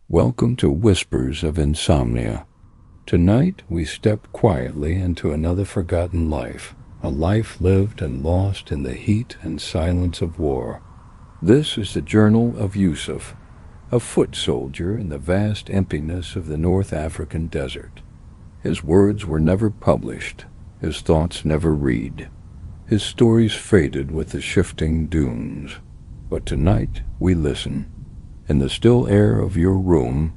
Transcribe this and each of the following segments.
Welcome to Whispers of Insomnia. Tonight we step quietly into another forgotten life, a life lived and lost in the heat and silence of war. This is the journal of Yusuf, a foot soldier in the vast emptiness of the North African desert. His words were never published, his thoughts never read. His stories faded with the shifting dunes. But tonight we listen. In the still air of your room,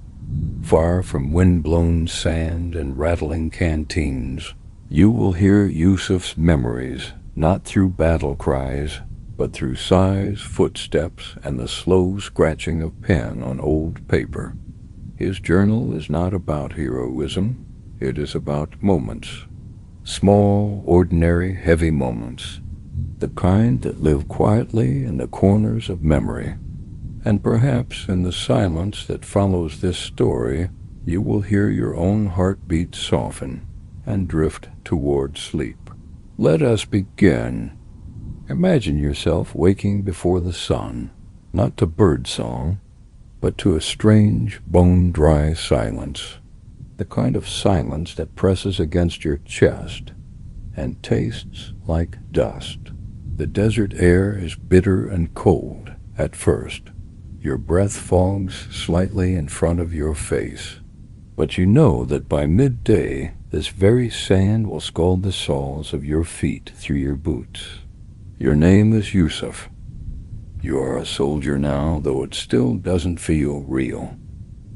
far from wind-blown sand and rattling canteens, you will hear Yusuf's memories, not through battle cries, but through sighs, footsteps, and the slow scratching of pen on old paper. His journal is not about heroism, it is about moments. Small, ordinary, heavy moments, the kind that live quietly in the corners of memory. And perhaps in the silence that follows this story, you will hear your own heartbeat soften and drift toward sleep. Let us begin. Imagine yourself waking before the sun, not to birdsong, but to a strange, bone-dry silence. The kind of silence that presses against your chest and tastes like dust. The desert air is bitter and cold at first. Your breath fogs slightly in front of your face. But you know that by midday, this very sand will scald the soles of your feet through your boots. Your name is Yusuf. You are a soldier now, though it still doesn't feel real.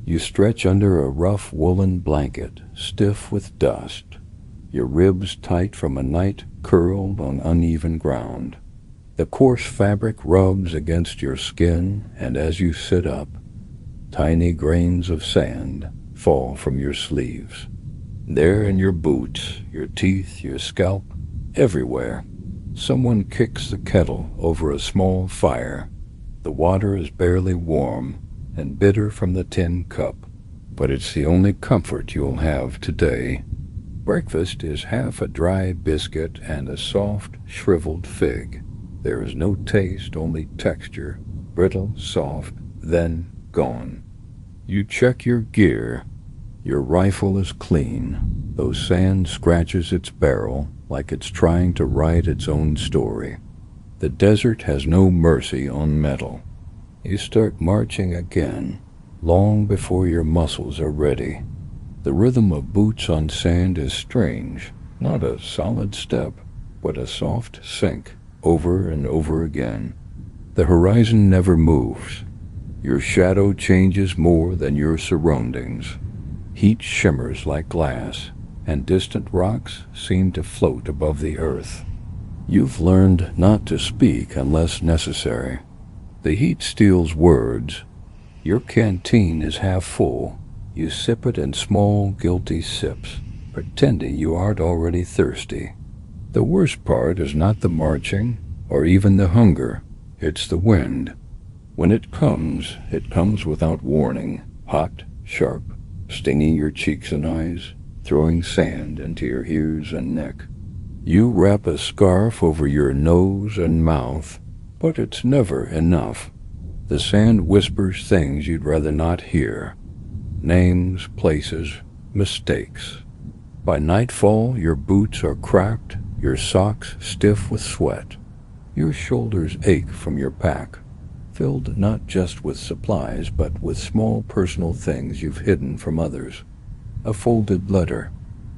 You stretch under a rough woolen blanket, stiff with dust, your ribs tight from a night curled on uneven ground. The coarse fabric rubs against your skin, and as you sit up, tiny grains of sand fall from your sleeves. There in your boots, your teeth, your scalp, everywhere. Someone kicks the kettle over a small fire. The water is barely warm and bitter from the tin cup, but it's the only comfort you'll have today. Breakfast is half a dry biscuit and a soft, shriveled fig. There is no taste, only texture, brittle, soft, then gone. You check your gear. Your rifle is clean, though sand scratches its barrel like it's trying to write its own story. The desert has no mercy on metal. You start marching again, long before your muscles are ready. The rhythm of boots on sand is strange, not a solid step, but a soft sink. Over and over again. The horizon never moves. Your shadow changes more than your surroundings. Heat shimmers like glass, and distant rocks seem to float above the earth. You've learned not to speak unless necessary. The heat steals words. Your canteen is half full. You sip it in small, guilty sips, pretending you aren't already thirsty. The worst part is not the marching, or even the hunger. It's the wind. When it comes without warning, hot, sharp, stinging your cheeks and eyes, throwing sand into your ears and neck. You wrap a scarf over your nose and mouth, but it's never enough. The sand whispers things you'd rather not hear. Names, places, mistakes. By nightfall, your boots are cracked, your socks stiff with sweat. Your shoulders ache from your pack, filled not just with supplies, but with small personal things you've hidden from others. A folded letter,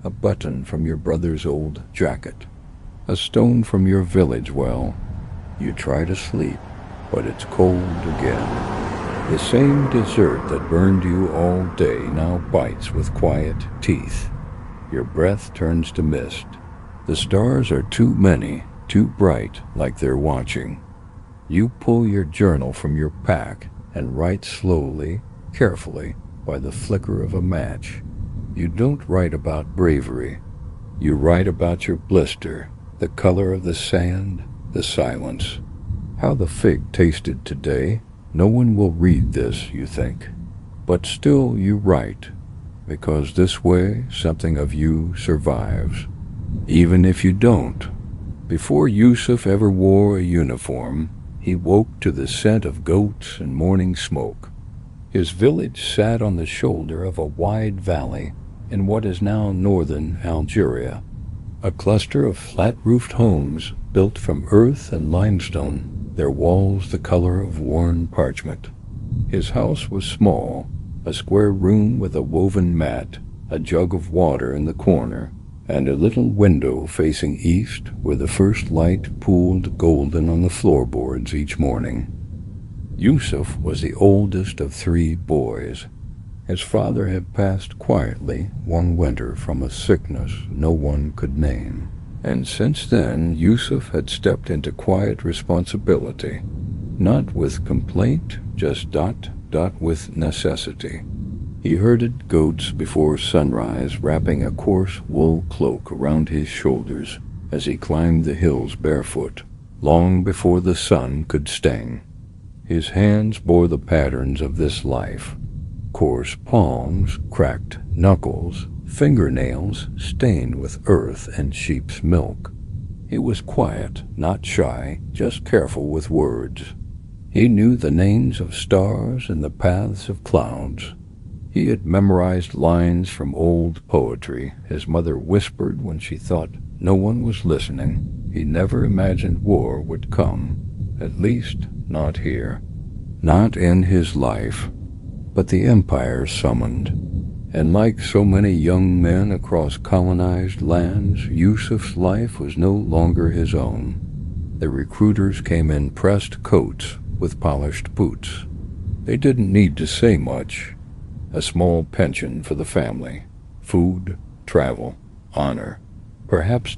a button from your brother's old jacket, a stone from your village well. You try to sleep, but it's cold again. The same dessert that burned you all day now bites with quiet teeth. Your breath turns to mist. The stars are too many, too bright, like they're watching. You pull your journal from your pack and write slowly, carefully, by the flicker of a match. You don't write about bravery. You write about your blister, the color of the sand, the silence. How the fig tasted today. No one will read this, you think. But still you write, because this way something of you survives. Even if you don't. Before Yusuf ever wore a uniform, he woke to the scent of goats and morning smoke. His village sat on the shoulder of a wide valley in what is now northern Algeria, a cluster of flat-roofed homes built from earth and limestone, their walls the color of worn parchment. His house was small, a square room with a woven mat, a jug of water in the corner, and a little window facing east where the first light pooled golden on the floorboards each morning. Yusuf was the oldest of 3 boys. His father had passed quietly one winter from a sickness no one could name, and since then Yusuf had stepped into quiet responsibility, not with complaint, just with necessity. He herded goats before sunrise, wrapping a coarse wool cloak around his shoulders as he climbed the hills barefoot, long before the sun could sting. His hands bore the patterns of this life: coarse palms, cracked knuckles, fingernails stained with earth and sheep's milk. He was quiet, not shy, just careful with words. He knew the names of stars and the paths of clouds. He had memorized lines from old poetry his mother whispered when she thought no one was listening. He never imagined war would come, at least not here, not in his life. But the Empire summoned, and like so many young men across colonized lands, Yusuf's life was no longer his own. The recruiters came in pressed coats with polished boots. They didn't need to say much. A small pension for the family, food, travel, honor, perhaps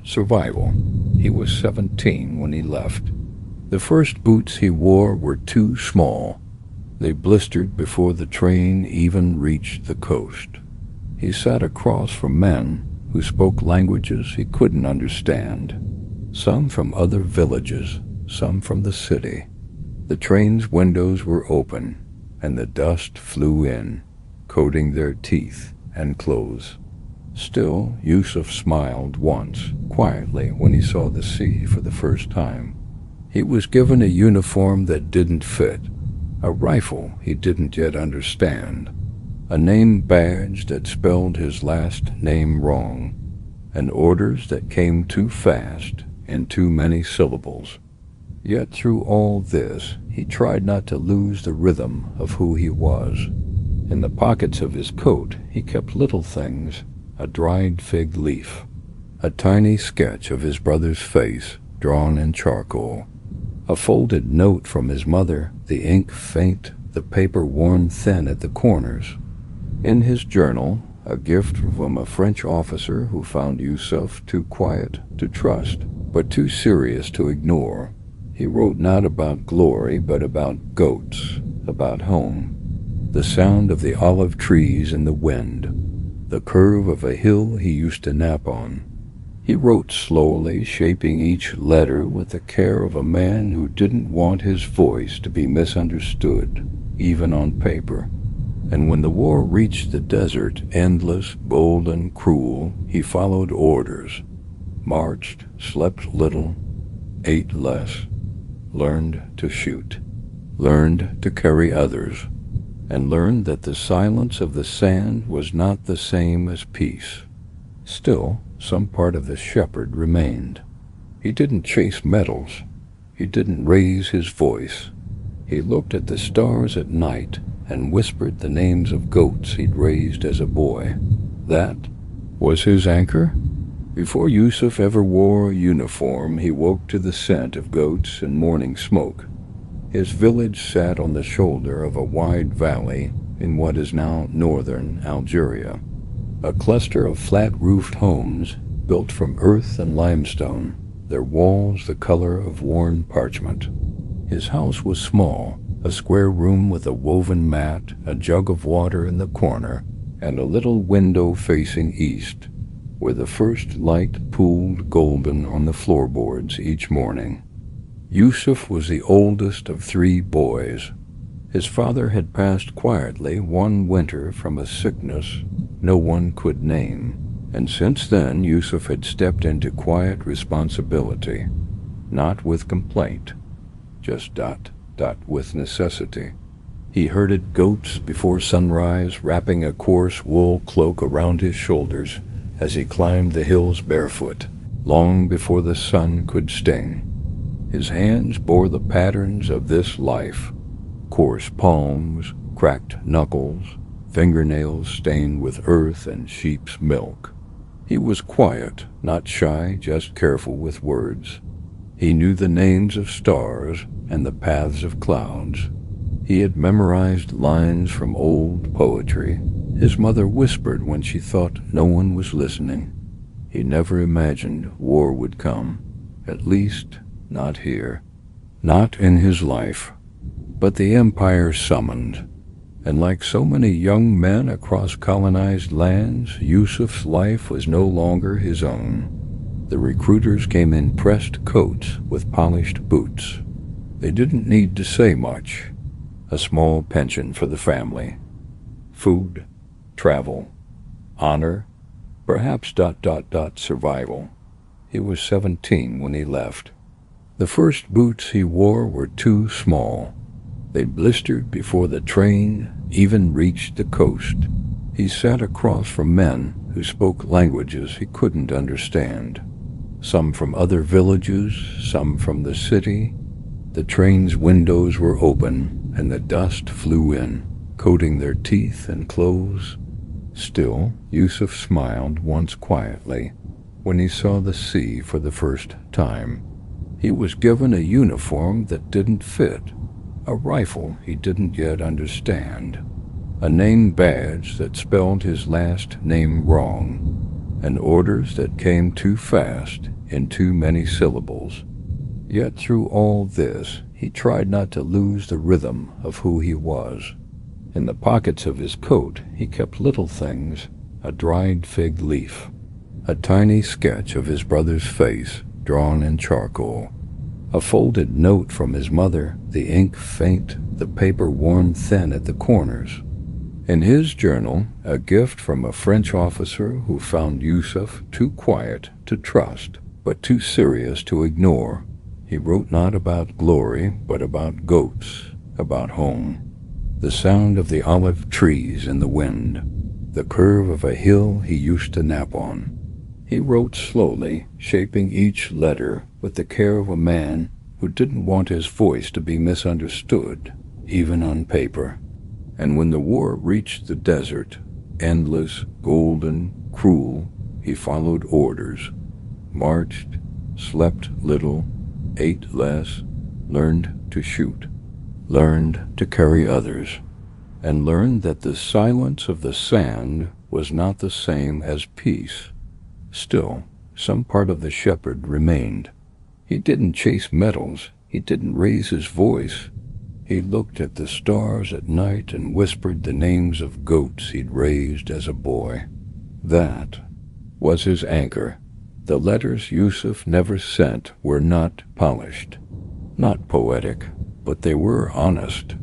survival. He was 17 when he left. The first boots he wore were too small. They blistered before the train even reached the coast. He sat across from men who spoke languages he couldn't understand, some from other villages, some from the city. The train's windows were open, and the dust flew in, coating their teeth and clothes. Still, Yusuf smiled once, quietly, when he saw the sea for the first time. He was given a uniform that didn't fit, a rifle he didn't yet understand, a name badge that spelled his last name wrong, and orders that came too fast in too many syllables. Yet through all this, he tried not to lose the rhythm of who he was. In the pockets of his coat, he kept little things: a dried fig leaf, a tiny sketch of his brother's face drawn in charcoal, a folded note from his mother, the ink faint, the paper worn thin at the corners. In his journal, a gift from a French officer who found Yusuf too quiet to trust, but too serious to ignore. He wrote not about glory, but about goats, about home, the sound of the olive trees in the wind, the curve of a hill he used to nap on. He wrote slowly, shaping each letter with the care of a man who didn't want his voice to be misunderstood, even on paper. And when the war reached the desert, endless, bold, and cruel, he followed orders, marched, slept little, ate less, learned to shoot, learned to carry others, and learned that the silence of the sand was not the same as peace. Still, some part of the shepherd remained. He didn't chase medals. He didn't raise his voice. He looked at the stars at night and whispered the names of goats he'd raised as a boy. That was his anchor. Before Yusuf ever wore a uniform, he woke to the scent of goats and morning smoke. His village sat on the shoulder of a wide valley in what is now northern Algeria, a cluster of flat-roofed homes built from earth and limestone, their walls the color of worn parchment. His house was small, a square room with a woven mat, a jug of water in the corner, and a little window facing east, where the first light pooled golden on the floorboards each morning. Yusuf was the oldest of 3 boys. His father had passed quietly one winter from a sickness no one could name, and since then Yusuf had stepped into quiet responsibility, not with complaint, just with necessity. He herded goats before sunrise, wrapping a coarse wool cloak around his shoulders as he climbed the hills barefoot, long before the sun could sting. His hands bore the patterns of this life: coarse palms, cracked knuckles, fingernails stained with earth and sheep's milk. He was quiet, not shy, just careful with words. He knew the names of stars and the paths of clouds. He had memorized lines from old poetry his mother whispered when she thought no one was listening. He never imagined war would come, at least not here, not in his life. But the Empire summoned, and like so many young men across colonized lands, Yusuf's life was no longer his own. The recruiters came in pressed coats with polished boots. They didn't need to say much. A small pension for the family. Food, travel, honor, perhaps ... survival. He was 17 when he left. The first boots he wore were too small. They blistered before the train even reached the coast. He sat across from men who spoke languages he couldn't understand. Some from other villages, some from the city. The train's windows were open, and the dust flew in, coating their teeth and clothes. Still, Yusuf smiled once quietly when he saw the sea for the first time. He was given a uniform that didn't fit, a rifle he didn't yet understand, a name badge that spelled his last name wrong, and orders that came too fast in too many syllables. Yet through all this, he tried not to lose the rhythm of who he was. In the pockets of his coat, he kept little things: a dried fig leaf, a tiny sketch of his brother's face drawn in charcoal, a folded note from his mother, the ink faint, the paper worn thin at the corners. In his journal, a gift from a French officer who found Yusuf too quiet to trust, but too serious to ignore. He wrote not about glory, but about goats, about home. The sound of the olive trees in the wind, the curve of a hill he used to nap on. He wrote slowly, shaping each letter with the care of a man who didn't want his voice to be misunderstood, even on paper. And when the war reached the desert, endless, golden, cruel, he followed orders, marched, slept little, ate less, learned to shoot, learned to carry others, and learned that the silence of the sand was not the same as peace. Still, some part of the shepherd remained. He didn't chase medals, he didn't raise his voice. He looked at the stars at night and whispered the names of goats he'd raised as a boy. That was his anchor. The letters Yusuf never sent were not polished, not poetic, but they were honest.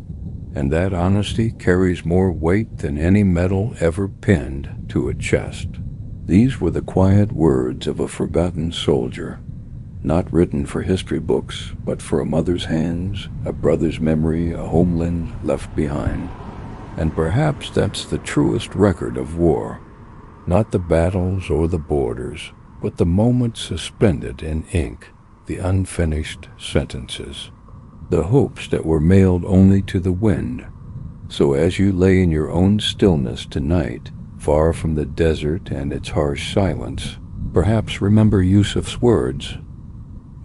And that honesty carries more weight than any medal ever pinned to a chest. These were the quiet words of a forgotten soldier, not written for history books, but for a mother's hands, a brother's memory, a homeland left behind. And perhaps that's the truest record of war, not the battles or the borders, but the moments suspended in ink, the unfinished sentences, the hopes that were mailed only to the wind. So as you lay in your own stillness tonight, far from the desert and its harsh silence, perhaps remember Yusuf's words.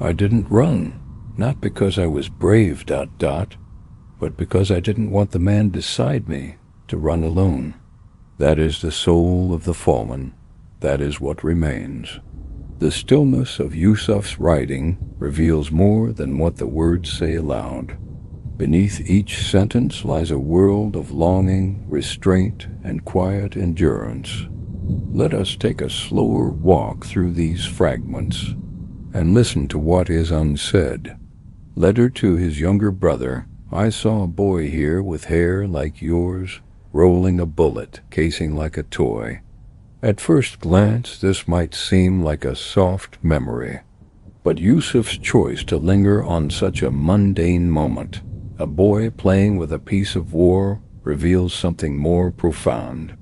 I didn't run, not because I was brave, ... but because I didn't want the man beside me to run alone. That is the soul of the fallen. That is what remains. The stillness of Yusuf's writing reveals more than what the words say aloud. Beneath each sentence lies a world of longing, restraint, and quiet endurance. Let us take a slower walk through these fragments and listen to what is unsaid. Letter to his younger brother. I saw a boy here with hair like yours, rolling a bullet, casing like a toy. At first glance, this might seem like a soft memory, but Yusuf's choice to linger on such a mundane moment, A boy playing with a piece of war reveals something more profound.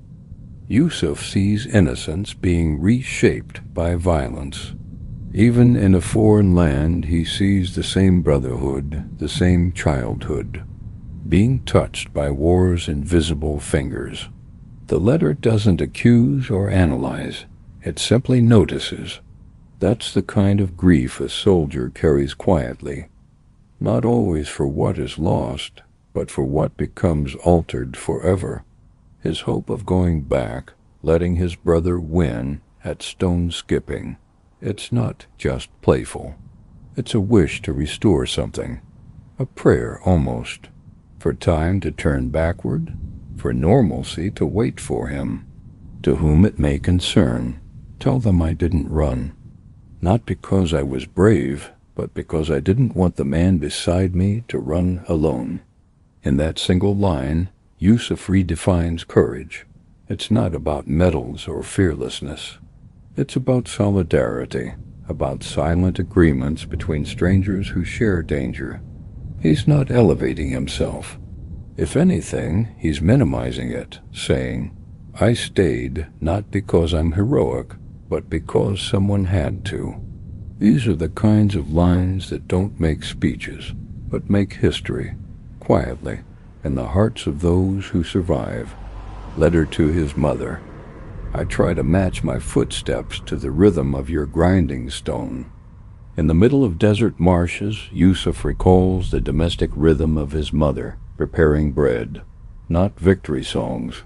Yusuf sees innocence being reshaped by violence. Even in a foreign land, he sees the same brotherhood, the same childhood, being touched by war's invisible fingers. The letter doesn't accuse or analyze, it simply notices. That's the kind of grief a soldier carries quietly, not always for what is lost, but for what becomes altered forever. His hope of going back, letting his brother win at stone skipping. It's not just playful. It's a wish to restore something, a prayer almost, for time to turn backward, for normalcy to wait for him. To whom it may concern, tell them I didn't run, not because I was brave, but because I didn't want the man beside me to run alone. In that single line, Yusuf redefines courage. It's not about medals or fearlessness. It's about solidarity, about silent agreements between strangers who share danger. He's not elevating himself. If anything, he's minimizing it, saying, I stayed not because I'm heroic, but because someone had to. These are the kinds of lines that don't make speeches, but make history, quietly, in the hearts of those who survive. Letter to his mother. I try to match my footsteps to the rhythm of your grinding stone. In the middle of desert marshes, Yusuf recalls the domestic rhythm of his mother, preparing bread. Not victory songs,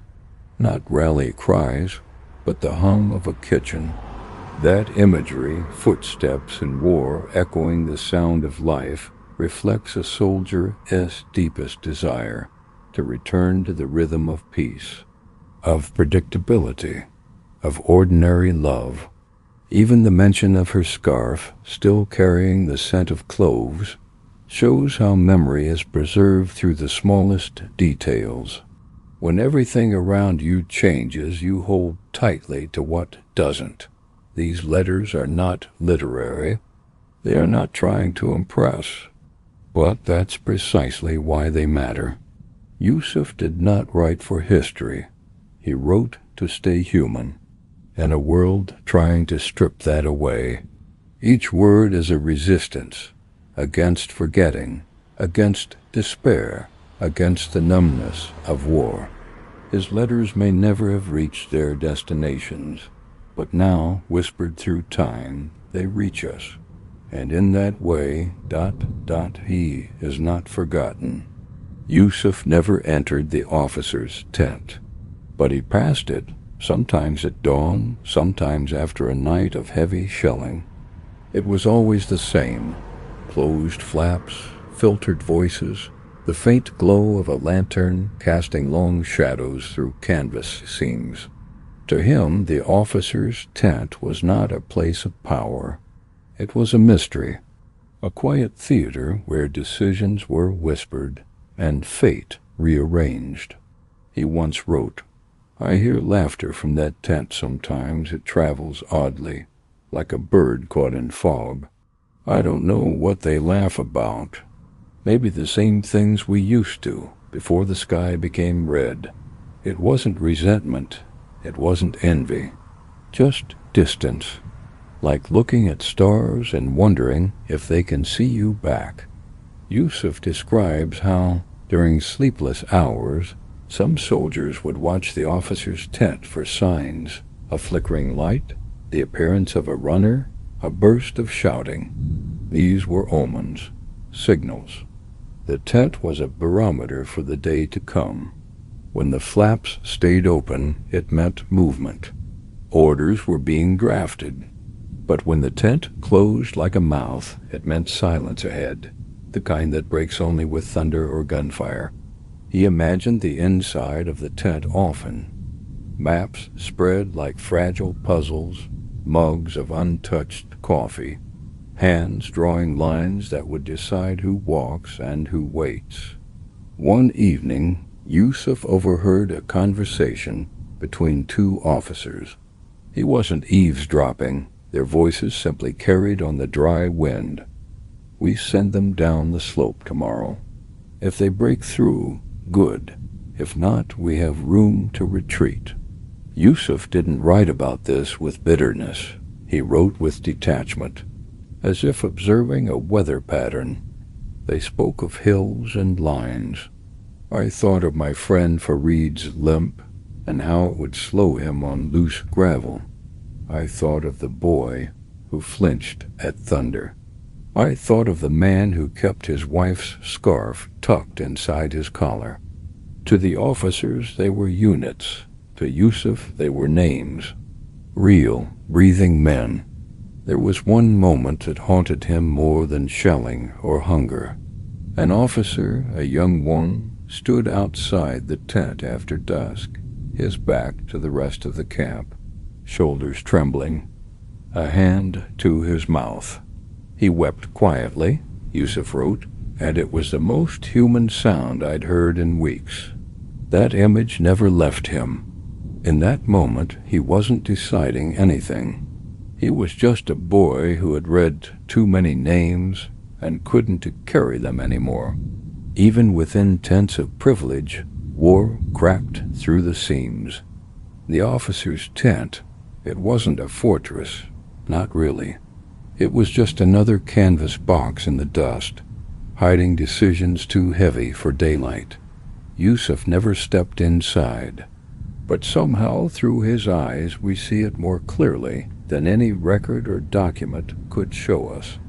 not rally cries, but the hum of a kitchen. That imagery, footsteps in war echoing the sound of life, reflects a soldier's deepest desire, to return to the rhythm of peace, of predictability, of ordinary love. Even the mention of her scarf, still carrying the scent of cloves, shows how memory is preserved through the smallest details. When everything around you changes, you hold tightly to what doesn't. These letters are not literary. They are not trying to impress. But that's precisely why they matter. Yusuf did not write for history. He wrote to stay human, in a world trying to strip that away. Each word is a resistance, against forgetting, against despair, against the numbness of war. His letters may never have reached their destinations, but now, whispered through time, they reach us. And in that way, he is not forgotten. Yusuf never entered the officer's tent, but he passed it, sometimes at dawn, sometimes after a night of heavy shelling. It was always the same: closed flaps, filtered voices, the faint glow of a lantern casting long shadows through canvas seams. To him, the officer's tent was not a place of power. It was a mystery, a quiet theater where decisions were whispered and fate rearranged. He once wrote, I hear laughter from that tent sometimes. It travels oddly, like a bird caught in fog. I don't know what they laugh about. Maybe the same things we used to, before the sky became red. It wasn't resentment. It wasn't envy. Just distance. Like looking at stars and wondering if they can see you back. Yusuf describes how, during sleepless hours, some soldiers would watch the officer's tent for signs: a flickering light, the appearance of a runner, a burst of shouting. These were omens, signals. The tent was a barometer for the day to come. When the flaps stayed open, it meant movement. Orders were being drafted. But when the tent closed like a mouth, it meant silence ahead, the kind that breaks only with thunder or gunfire. He imagined the inside of the tent often. Maps spread like fragile puzzles, mugs of untouched coffee, hands drawing lines that would decide who walks and who waits. One evening, Yusuf overheard a conversation between two officers. He wasn't eavesdropping. Their voices simply carried on the dry wind. We send them down the slope tomorrow. If they break through, good. If not, we have room to retreat. Yusuf didn't write about this with bitterness. He wrote with detachment, as if observing a weather pattern. They spoke of hills and lines. I thought of my friend Farid's limp and how it would slow him on loose gravel. I thought of the boy who flinched at thunder. I thought of the man who kept his wife's scarf tucked inside his collar. To the officers, they were units. To Yusuf, they were names. Real, breathing men. There was one moment that haunted him more than shelling or hunger. An officer, a young one, stood outside the tent after dusk, his back to the rest of the camp, shoulders trembling, a hand to his mouth. He wept quietly, Yusuf wrote, and it was the most human sound I'd heard in weeks. That image never left him. In that moment, he wasn't deciding anything. He was just a boy who had read too many names and couldn't carry them anymore. Even within tents of privilege, war cracked through the seams. The officer's tent, it wasn't a fortress, not really. It was just another canvas box in the dust, hiding decisions too heavy for daylight. Yusuf never stepped inside, but somehow through his eyes we see it more clearly than any record or document could show us.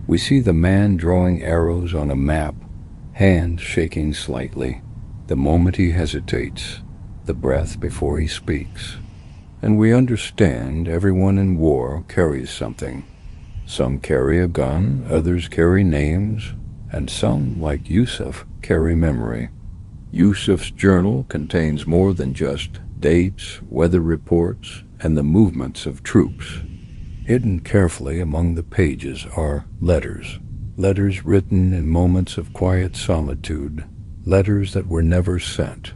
We see the man drawing arrows on a map, hand shaking slightly, the moment he hesitates, the breath before he speaks. And we understand everyone in war carries something. Some carry a gun, others carry names, and some, like Yusuf, carry memory. Yusuf's journal contains more than just dates, weather reports, and the movements of troops. Hidden carefully among the pages are letters. Letters written in moments of quiet solitude. Letters that were never sent.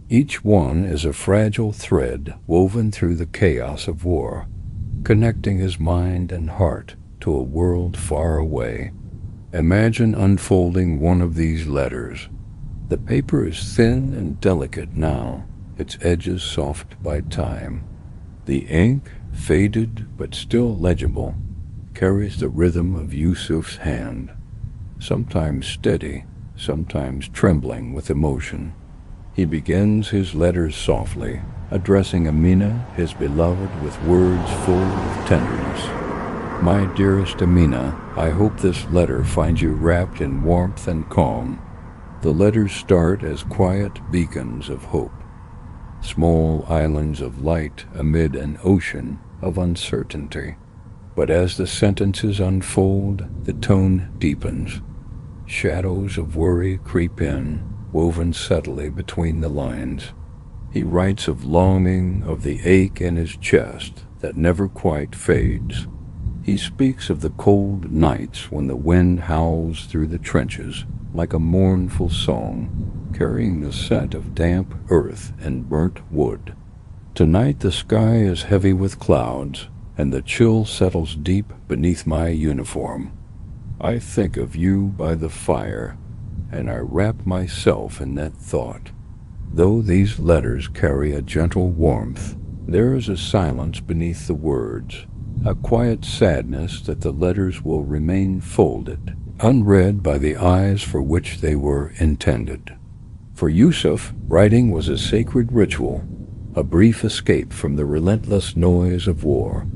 Each one is a fragile thread woven through the chaos of war, connecting his mind and heart to a world far away. Imagine unfolding one of these letters. The paper is thin and delicate now, its edges soft by time. The ink, faded but still legible, carries the rhythm of Yusuf's hand, sometimes steady, sometimes trembling with emotion. He begins his letters softly, addressing Amina, his beloved, with words full of tenderness. My dearest Amina, I hope this letter finds you wrapped in warmth and calm. The letters start as quiet beacons of hope, small islands of light amid an ocean of uncertainty. But as the sentences unfold, the tone deepens. Shadows of worry creep in, woven subtly between the lines. He writes of longing, of the ache in his chest that never quite fades. He speaks of the cold nights when the wind howls through the trenches like a mournful song, carrying the scent of damp earth and burnt wood. Tonight the sky is heavy with clouds, and the chill settles deep beneath my uniform. I think of you by the fire, and I wrap myself in that thought. Though these letters carry a gentle warmth, there is a silence beneath the words, a quiet sadness that the letters will remain folded, unread by the eyes for which they were intended. For Yusuf, writing was a sacred ritual, a brief escape from the relentless noise of war.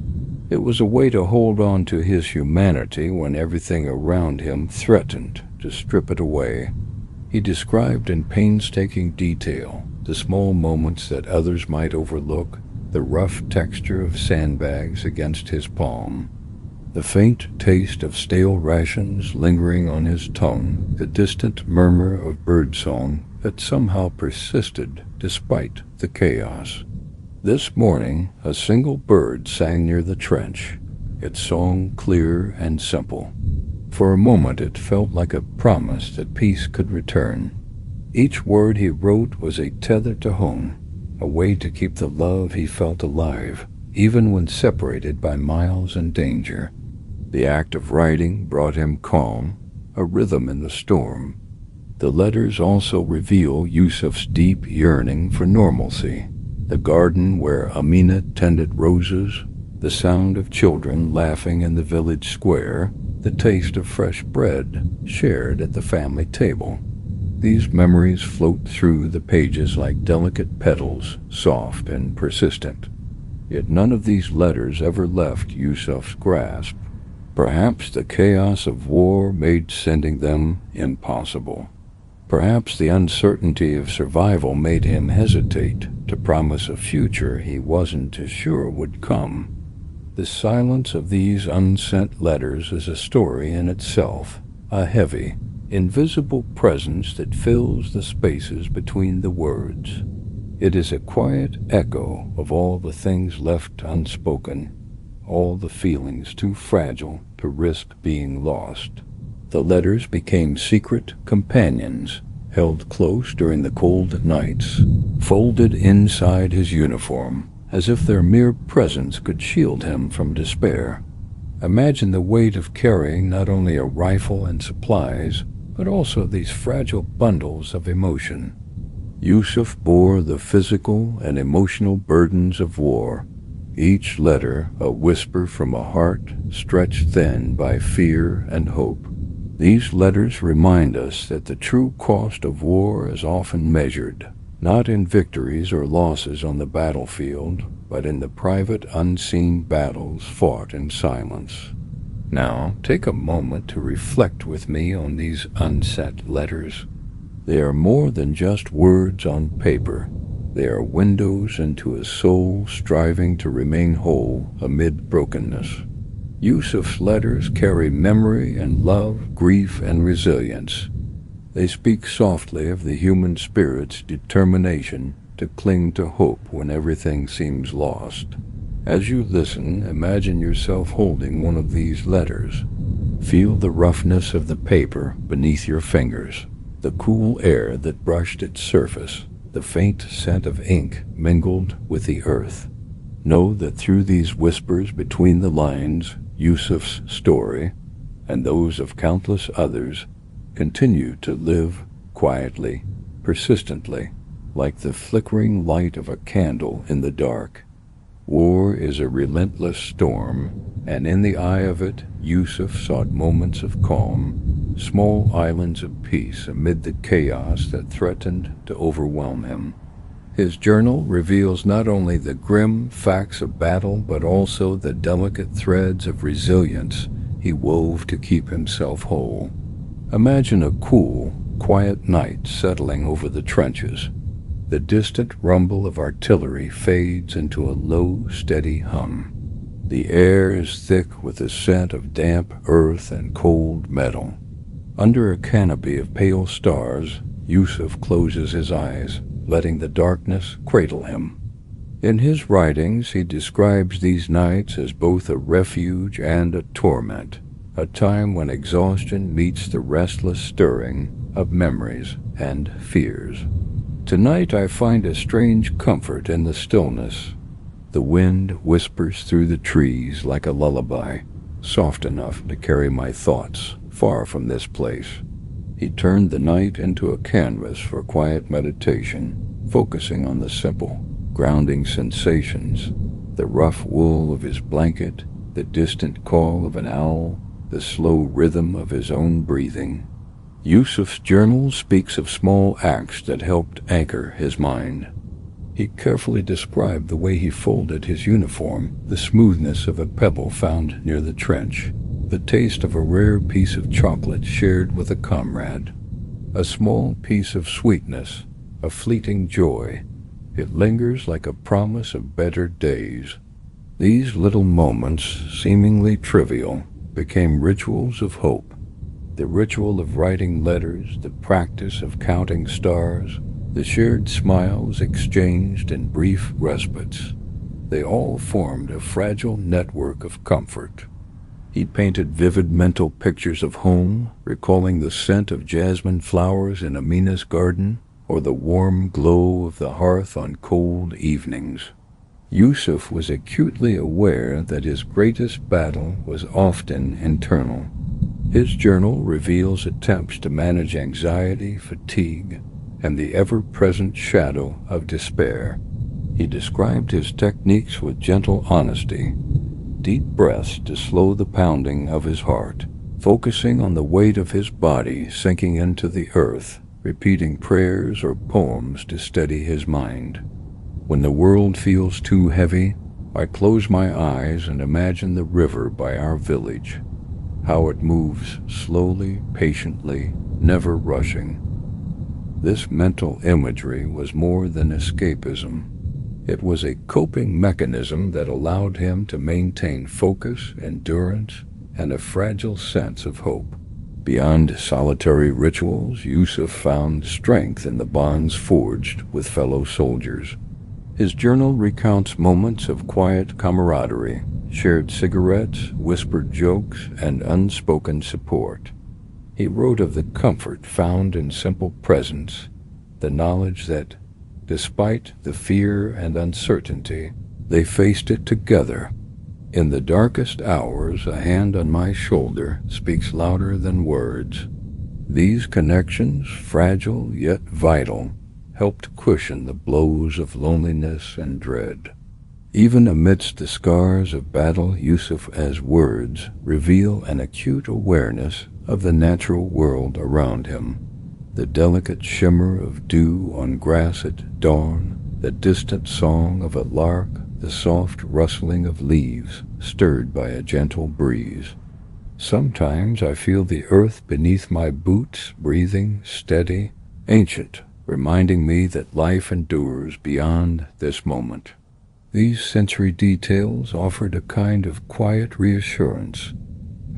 It was a way to hold on to his humanity when everything around him threatened to strip it away. He described in painstaking detail the small moments that others might overlook, the rough texture of sandbags against his palm, the faint taste of stale rations lingering on his tongue, the distant murmur of birdsong that somehow persisted despite the chaos. This morning, a single bird sang near the trench, its song clear and simple. For a moment it felt like a promise that peace could return. Each word he wrote was a tether to home, a way to keep the love he felt alive, even when separated by miles and danger. The act of writing brought him calm, a rhythm in the storm. The letters also reveal Yusuf's deep yearning for normalcy, the garden where Amina tended roses, the sound of children laughing in the village square, the taste of fresh bread shared at the family table. These memories float through the pages like delicate petals, soft and persistent. Yet none of these letters ever left Yusuf's grasp. Perhaps the chaos of war made sending them impossible. Perhaps the uncertainty of survival made him hesitate to promise a future he wasn't as sure would come. The silence of these unsent letters is a story in itself, a heavy, invisible presence that fills the spaces between the words. It is a quiet echo of all the things left unspoken, all the feelings too fragile to risk being lost. The letters became secret companions, held close during the cold nights, folded inside his uniform, as if their mere presence could shield him from despair. Imagine the weight of carrying not only a rifle and supplies, but also these fragile bundles of emotion. Yusuf bore the physical and emotional burdens of war, each letter a whisper from a heart stretched thin by fear and hope. These letters remind us that the true cost of war is often measured, not in victories or losses on the battlefield, but in the private unseen battles fought in silence. Now, take a moment to reflect with me on these unsent letters. They are more than just words on paper. They are windows into a soul striving to remain whole amid brokenness. Yusuf's letters carry memory and love, grief and resilience. They speak softly of the human spirit's determination to cling to hope when everything seems lost. As you listen, imagine yourself holding one of these letters. Feel the roughness of the paper beneath your fingers, the cool air that brushed its surface, the faint scent of ink mingled with the earth. Know that through these whispers between the lines, Yusuf's story, and those of countless others, continue to live quietly, persistently, like the flickering light of a candle in the dark. War is a relentless storm, and in the eye of it, Yusuf sought moments of calm, small islands of peace amid the chaos that threatened to overwhelm him. His journal reveals not only the grim facts of battle, but also the delicate threads of resilience he wove to keep himself whole. Imagine a cool, quiet night settling over the trenches. The distant rumble of artillery fades into a low, steady hum. The air is thick with the scent of damp earth and cold metal. Under a canopy of pale stars, Yusuf closes his eyes, letting the darkness cradle him. In his writings, he describes these nights as both a refuge and a torment, a time when exhaustion meets the restless stirring of memories and fears. Tonight I find a strange comfort in the stillness. The wind whispers through the trees like a lullaby, soft enough to carry my thoughts far from this place. He turned the night into a canvas for quiet meditation, focusing on the simple, grounding sensations, the rough wool of his blanket, the distant call of an owl, the slow rhythm of his own breathing. Yusuf's journal speaks of small acts that helped anchor his mind. He carefully described the way he folded his uniform, the smoothness of a pebble found near the trench, the taste of a rare piece of chocolate shared with a comrade, a small piece of sweetness, a fleeting joy. It lingers like a promise of better days. These little moments, seemingly trivial, became rituals of hope. The ritual of writing letters, the practice of counting stars, the shared smiles exchanged in brief respites. They all formed a fragile network of comfort. He painted vivid mental pictures of home, recalling the scent of jasmine flowers in Amina's garden, or the warm glow of the hearth on cold evenings. Yusuf was acutely aware that his greatest battle was often internal. His journal reveals attempts to manage anxiety, fatigue, and the ever-present shadow of despair. He described his techniques with gentle honesty, deep breaths to slow the pounding of his heart, focusing on the weight of his body sinking into the earth, repeating prayers or poems to steady his mind. When the world feels too heavy, I close my eyes and imagine the river by our village, how it moves slowly, patiently, never rushing. This mental imagery was more than escapism. It was a coping mechanism that allowed him to maintain focus, endurance, and a fragile sense of hope. Beyond solitary rituals, Yusuf found strength in the bonds forged with fellow soldiers. His journal recounts moments of quiet camaraderie, shared cigarettes, whispered jokes, and unspoken support. He wrote of the comfort found in simple presence, the knowledge that, despite the fear and uncertainty, they faced it together. In the darkest hours, a hand on my shoulder speaks louder than words. These connections, fragile yet vital, helped cushion the blows of loneliness and dread. Even amidst the scars of battle, Yusuf's words reveal an acute awareness of the natural world around him. The delicate shimmer of dew on grass at dawn, the distant song of a lark, the soft rustling of leaves stirred by a gentle breeze. Sometimes I feel the earth beneath my boots breathing steady, ancient, reminding me that life endures beyond this moment. These sensory details offered a kind of quiet reassurance,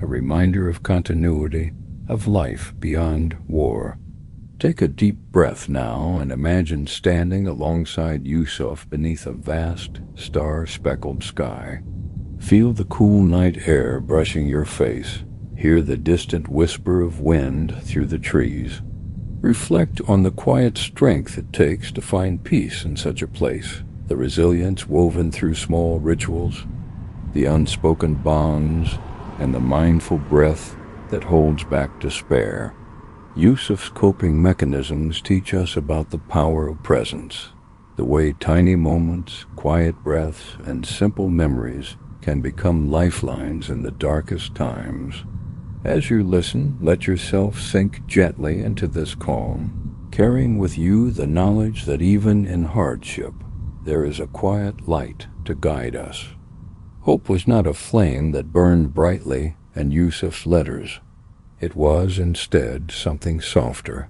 a reminder of continuity, of life beyond war. Take a deep breath now and imagine standing alongside Yusuf beneath a vast, star-speckled sky. Feel the cool night air brushing your face. Hear the distant whisper of wind through the trees. Reflect on the quiet strength it takes to find peace in such a place, the resilience woven through small rituals, the unspoken bonds, and the mindful breath that holds back despair. Yusuf's coping mechanisms teach us about the power of presence, the way tiny moments, quiet breaths, and simple memories can become lifelines in the darkest times. As you listen, let yourself sink gently into this calm, carrying with you the knowledge that even in hardship, there is a quiet light to guide us. Hope was not a flame that burned brightly in Yusuf's letters. It was instead something softer,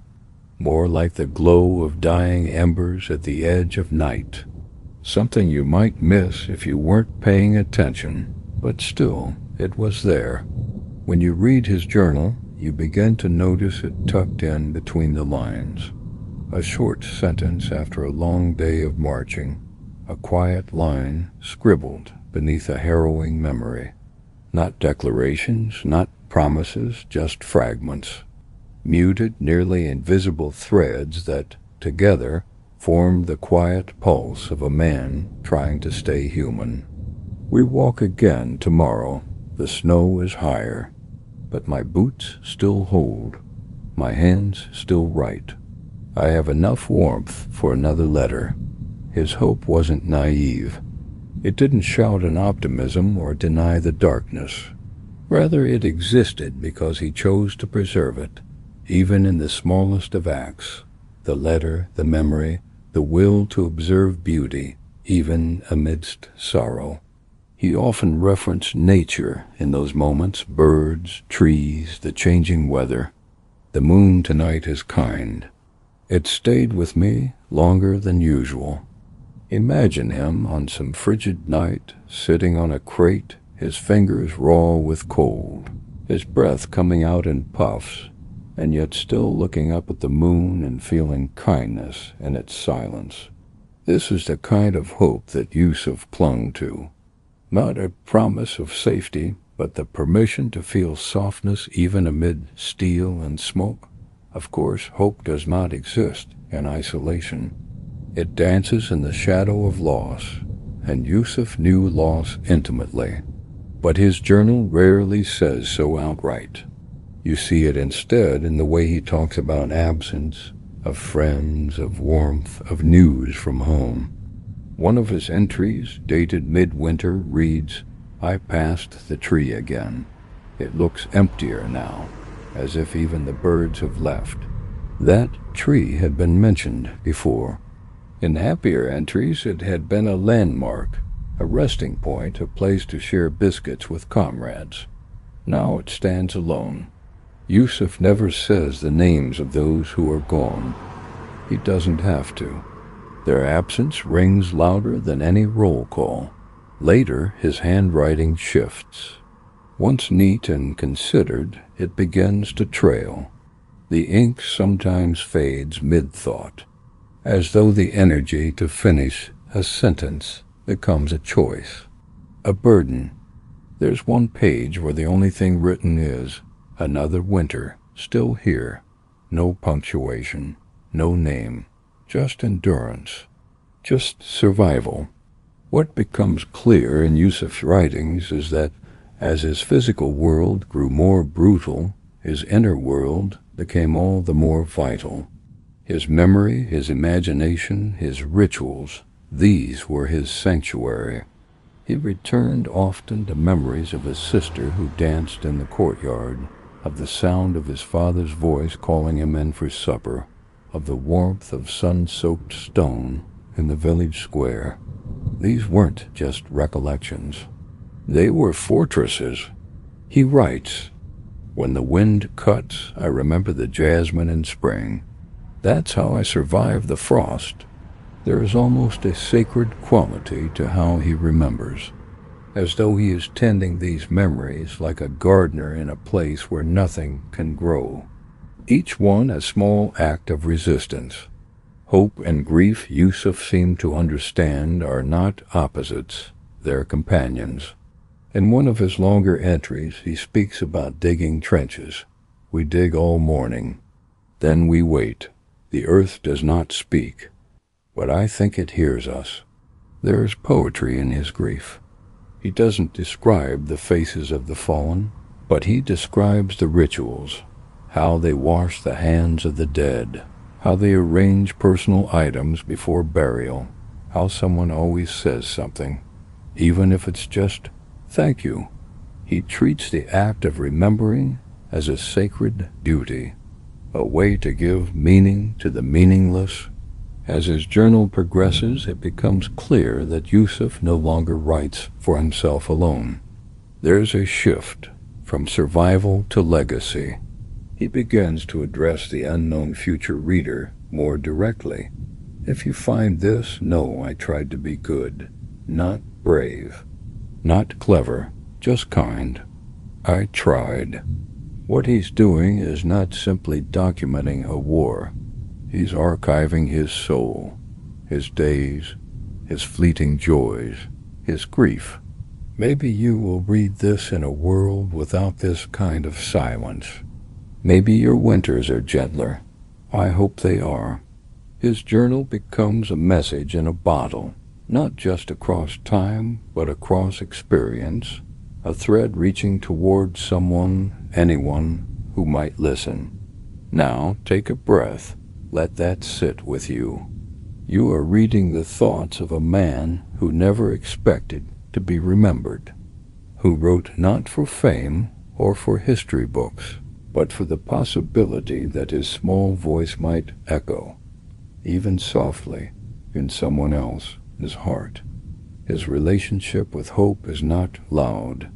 more like the glow of dying embers at the edge of night, something you might miss if you weren't paying attention, but still, it was there. When you read his journal, you begin to notice it tucked in between the lines. A short sentence after a long day of marching, a quiet line scribbled beneath a harrowing memory. Not declarations, not promises, just fragments, muted, nearly invisible threads that, together, formed the quiet pulse of a man trying to stay human. We walk again tomorrow. The snow is higher, but my boots still hold, my hands still write. I have enough warmth for another letter. His hope wasn't naive. It didn't shout an optimism or deny the darkness. Rather, it existed because he chose to preserve it, even in the smallest of acts, the letter, the memory, the will to observe beauty, even amidst sorrow. He often referenced nature in those moments, birds, trees, the changing weather. The moon tonight is kind. It stayed with me longer than usual. Imagine him on some frigid night, sitting on a crate, his fingers raw with cold, his breath coming out in puffs, and yet still looking up at the moon and feeling kindness in its silence. This is the kind of hope that Yusuf clung to. Not a promise of safety, but the permission to feel softness even amid steel and smoke. Of course, hope does not exist in isolation. It dances in the shadow of loss, and Yusuf knew loss intimately. But his journal rarely says so outright. You see it instead in the way he talks about absence, of friends, of warmth, of news from home. One of his entries, dated midwinter, reads, "I passed the tree again. It looks emptier now, as if even the birds have left." That tree had been mentioned before. In happier entries, it had been a landmark, a resting point, a place to share biscuits with comrades. Now it stands alone. Yusuf never says the names of those who are gone. He doesn't have to. Their absence rings louder than any roll call. Later, his handwriting shifts. Once neat and considered, it begins to trail. The ink sometimes fades mid-thought, as though the energy to finish a sentence becomes a choice, a burden. There's one page where the only thing written is, "Another winter, still here." No punctuation, no name, just endurance, just survival. What becomes clear in Yusuf's writings is that as his physical world grew more brutal, his inner world became all the more vital. His memory, his imagination, his rituals, these were his sanctuary. He returned often to memories of his sister who danced in the courtyard, of the sound of his father's voice calling him in for supper, of the warmth of sun-soaked stone in the village square. These weren't just recollections. They were fortresses. He writes, "When the wind cuts, I remember the jasmine in spring. That's how I survived the frost." There is almost a sacred quality to how he remembers, as though he is tending these memories like a gardener in a place where nothing can grow. Each one a small act of resistance. Hope and grief, Yusuf seemed to understand, are not opposites, they're companions. In one of his longer entries, he speaks about digging trenches. "We dig all morning. Then we wait. The earth does not speak, but I think it hears us." There is poetry in his grief. He doesn't describe the faces of the fallen, but he describes the rituals, how they wash the hands of the dead, how they arrange personal items before burial, how someone always says something, even if it's just, "Thank you." He treats the act of remembering as a sacred duty, a way to give meaning to the meaningless. As his journal progresses, it becomes clear that Yusuf no longer writes for himself alone. There's a shift from survival to legacy. He begins to address the unknown future reader more directly. "If you find this, know I tried to be good, not brave, not clever, just kind. I tried." What he's doing is not simply documenting a war. He's archiving his soul, his days, his fleeting joys, his grief. Maybe you will read this in a world without this kind of silence. Maybe your winters are gentler. I hope they are. His journal becomes a message in a bottle, not just across time, but across experience, a thread reaching toward someone, anyone, who might listen. Now, take a breath. Let that sit with you. You are reading the thoughts of a man who never expected to be remembered, who wrote not for fame or for history books, but for the possibility that his small voice might echo, even softly, in someone else's heart. His relationship with hope is not loud.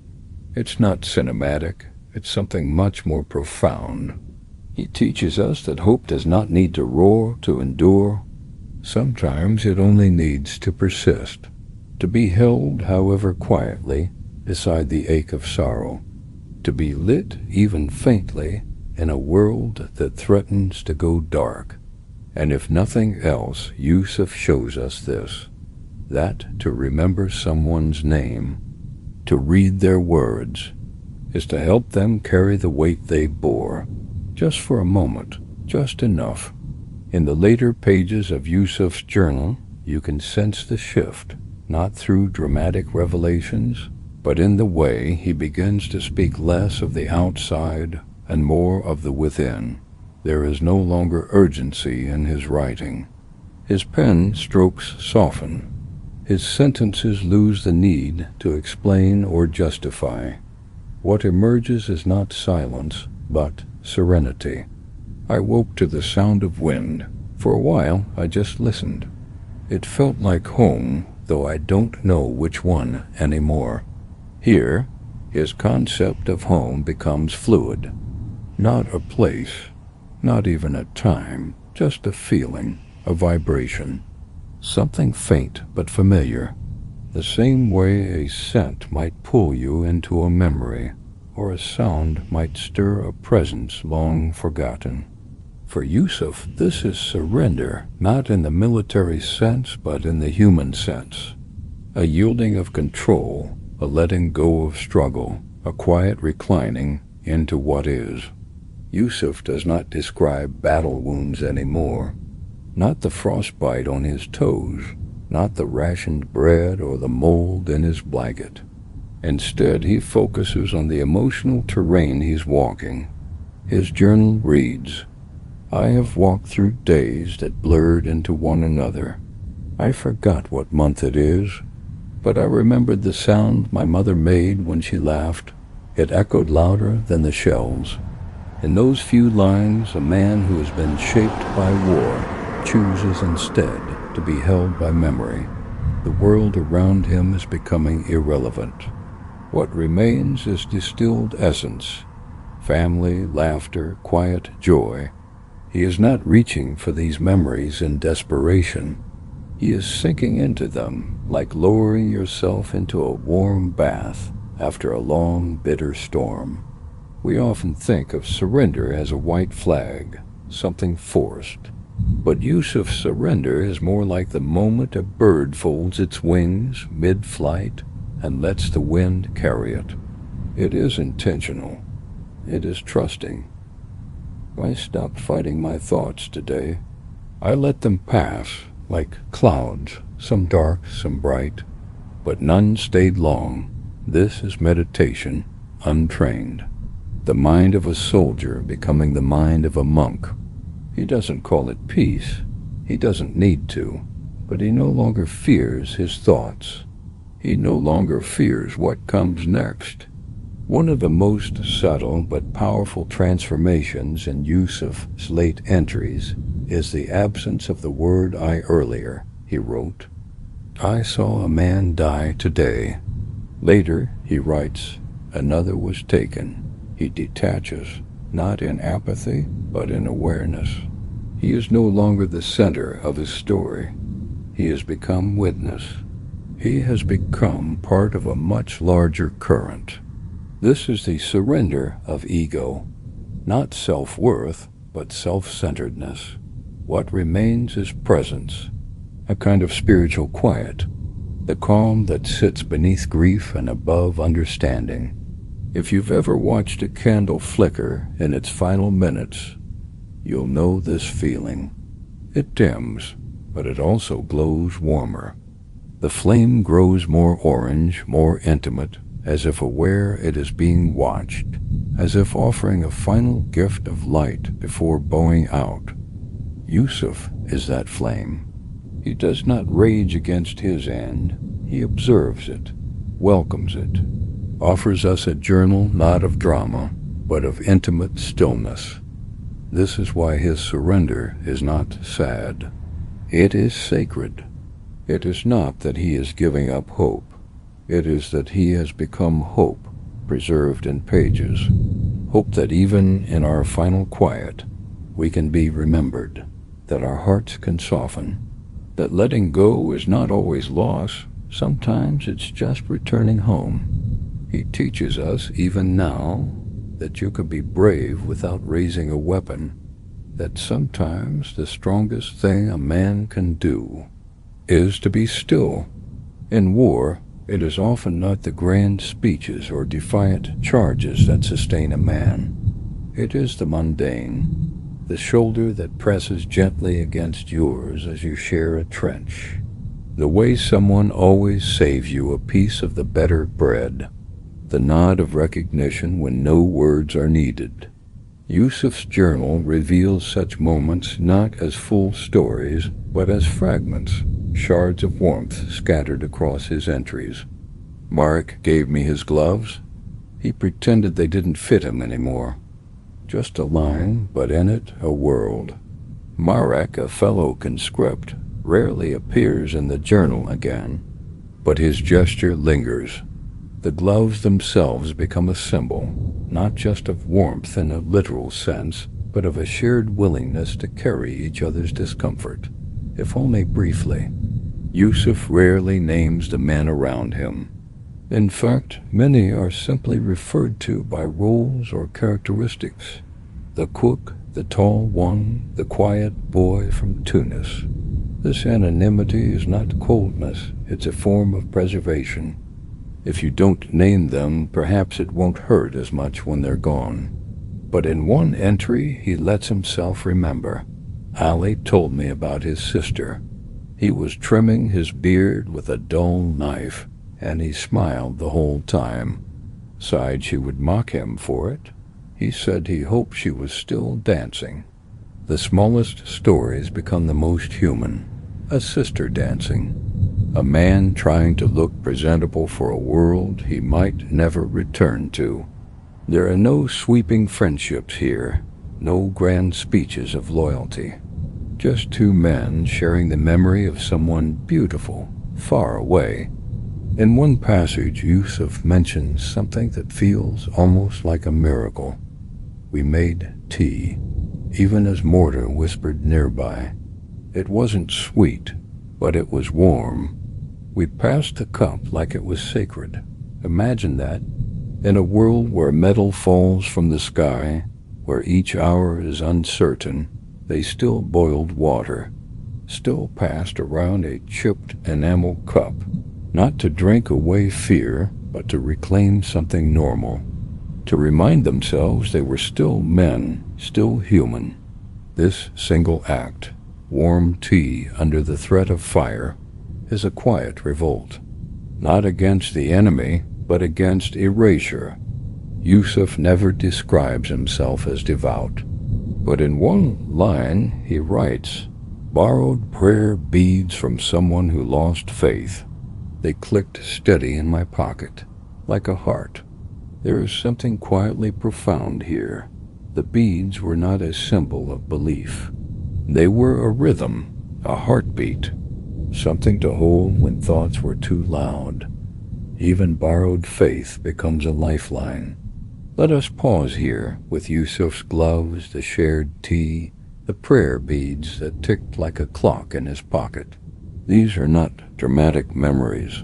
It's not cinematic. It's something much more profound. He teaches us that hope does not need to roar to endure. Sometimes it only needs to persist, to be held, however quietly, beside the ache of sorrow, to be lit even faintly in a world that threatens to go dark. And if nothing else, Yusuf shows us this, that to remember someone's name, to read their words, is to help them carry the weight they bore, just for a moment, just enough. In the later pages of Yusuf's journal, you can sense the shift, not through dramatic revelations, but in the way he begins to speak less of the outside and more of the within. There is no longer urgency in his writing. His pen strokes soften. His sentences lose the need to explain or justify. What emerges is not silence, but serenity. I woke to the sound of wind. For a while, I just listened. It felt like home, though I don't know which one anymore. Here, his concept of home becomes fluid. Not a place, not even a time, just a feeling, a vibration. Something faint but familiar. The same way a scent might pull you into a memory, or a sound might stir a presence long forgotten. For Yusuf, this is surrender, not in the military sense, but in the human sense. A yielding of control, a letting go of struggle, a quiet reclining into what is. Yusuf does not describe battle wounds anymore. Not the frostbite on his toes, not the rationed bread or the mold in his blanket. Instead, he focuses on the emotional terrain he's walking. His journal reads, "I have walked through days that blurred into one another. I forgot what month it is, but I remembered the sound my mother made when she laughed. It echoed louder than the shells." In those few lines, a man who has been shaped by war chooses instead to be held by memory. The world around him is becoming irrelevant. What remains is distilled essence, family, laughter, quiet joy. He is not reaching for these memories in desperation. He is sinking into them, like lowering yourself into a warm bath after a long, bitter storm. We often think of surrender as a white flag, something forced. But Yusuf's surrender is more like the moment a bird folds its wings mid-flight and lets the wind carry it. It is intentional. It is trusting. I stopped fighting my thoughts today. I let them pass like clouds, some dark, some bright, but none stayed long. This is meditation, untrained. The mind of a soldier becoming the mind of a monk. He doesn't call it peace. He doesn't need to. But he no longer fears his thoughts. He no longer fears what comes next. One of the most subtle but powerful transformations in Yusuf's late entries is the absence of the word I earlier, he wrote. I saw a man die today. Later, he writes, another was taken. He detaches, not in apathy, but in awareness. He is no longer the center of his story. He has become witness. He has become part of a much larger current. This is the surrender of ego, not self-worth, but self-centeredness. What remains is presence, a kind of spiritual quiet, the calm that sits beneath grief and above understanding. If you've ever watched a candle flicker in its final minutes, you'll know this feeling. It dims, but it also glows warmer. The flame grows more orange, more intimate, as if aware it is being watched, as if offering a final gift of light before bowing out. Yusuf is that flame. He does not rage against his end. He observes it, welcomes it, offers us a journal not of drama, but of intimate stillness. This is why his surrender is not sad. It is sacred. It is not that he is giving up hope. It is that he has become hope, preserved in pages. Hope that even in our final quiet, we can be remembered, that our hearts can soften, that letting go is not always loss. Sometimes it's just returning home. He teaches us, even now, that you can be brave without raising a weapon, that sometimes the strongest thing a man can do is to be still. In war, it is often not the grand speeches or defiant charges that sustain a man. It is the mundane, the shoulder that presses gently against yours as you share a trench, the way someone always saves you a piece of the better bread, the nod of recognition when no words are needed. Yusuf's journal reveals such moments not as full stories, but as fragments, shards of warmth scattered across his entries. Mark gave me his gloves. He pretended they didn't fit him anymore. Just a line, but in it a world. Marek, a fellow conscript, rarely appears in the journal again, but his gesture lingers. The gloves themselves become a symbol, not just of warmth in a literal sense, but of a shared willingness to carry each other's discomfort, if only briefly. Yusuf rarely names the men around him. In fact, many are simply referred to by roles or characteristics. The cook, the tall one, the quiet boy from Tunis. This anonymity is not coldness, it's a form of preservation. If you don't name them, perhaps it won't hurt as much when they're gone. But in one entry, he lets himself remember. Ali told me about his sister. He was trimming his beard with a dull knife, and he smiled the whole time. Sighed she would mock him for it. He said he hoped she was still dancing. The smallest stories become the most human. A sister dancing. A man trying to look presentable for a world he might never return to. There are no sweeping friendships here, no grand speeches of loyalty. Just two men sharing the memory of someone beautiful, far away. In one passage, Yusuf mentions something that feels almost like a miracle. We made tea, even as mortar whispered nearby. It wasn't sweet, but it was warm. We passed the cup like it was sacred. Imagine that. In a world where metal falls from the sky, where each hour is uncertain, they still boiled water, still passed around a chipped enamel cup, not to drink away fear, but to reclaim something normal, to remind themselves they were still men, still human. This single act, warm tea under the threat of fire, is a quiet revolt, not against the enemy, but against erasure. Yusuf never describes himself as devout, but in one line he writes, borrowed prayer beads from someone who lost faith. They clicked steady in my pocket, like a heart. There is something quietly profound here. The beads were not a symbol of belief. They were a rhythm, a heartbeat, something to hold when thoughts were too loud. Even borrowed faith becomes a lifeline. Let us pause here with Yusuf's gloves, the shared tea, the prayer beads that ticked like a clock in his pocket. These are not dramatic memories.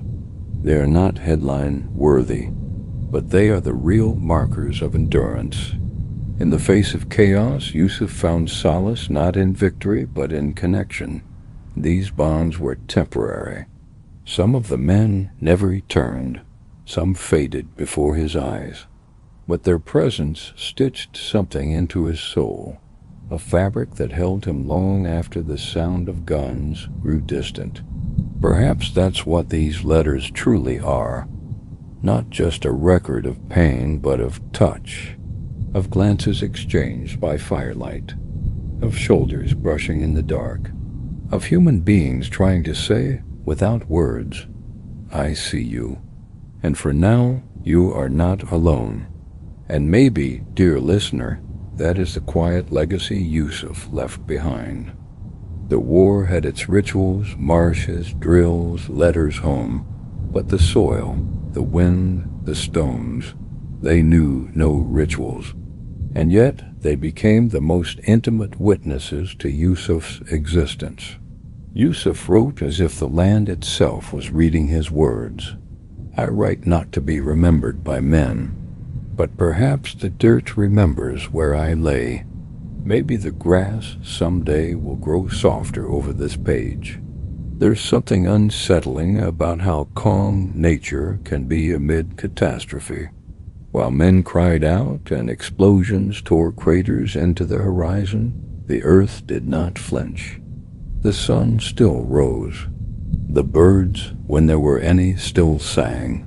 They are not headline-worthy, but they are the real markers of endurance. In the face of chaos, Yusuf found solace not in victory, but in connection. These bonds were temporary. Some of the men never returned. Some faded before his eyes. But their presence stitched something into his soul, a fabric that held him long after the sound of guns grew distant. Perhaps that's what these letters truly are. Not just a record of pain, but of touch, of glances exchanged by firelight, of shoulders brushing in the dark, of human beings trying to say, without words, I see you, and for now you are not alone. And maybe, dear listener, that is the quiet legacy Yusuf left behind. The war had its rituals, marshes, drills, letters home, but the soil, the wind, the stones, they knew no rituals. And yet they became the most intimate witnesses to Yusuf's existence. Yusuf wrote as if the land itself was reading his words. I write not to be remembered by men, but perhaps the dirt remembers where I lay. Maybe the grass someday will grow softer over this page. There's something unsettling about how calm nature can be amid catastrophe. While men cried out and explosions tore craters into the horizon, the earth did not flinch. The sun still rose. The birds, when there were any, still sang.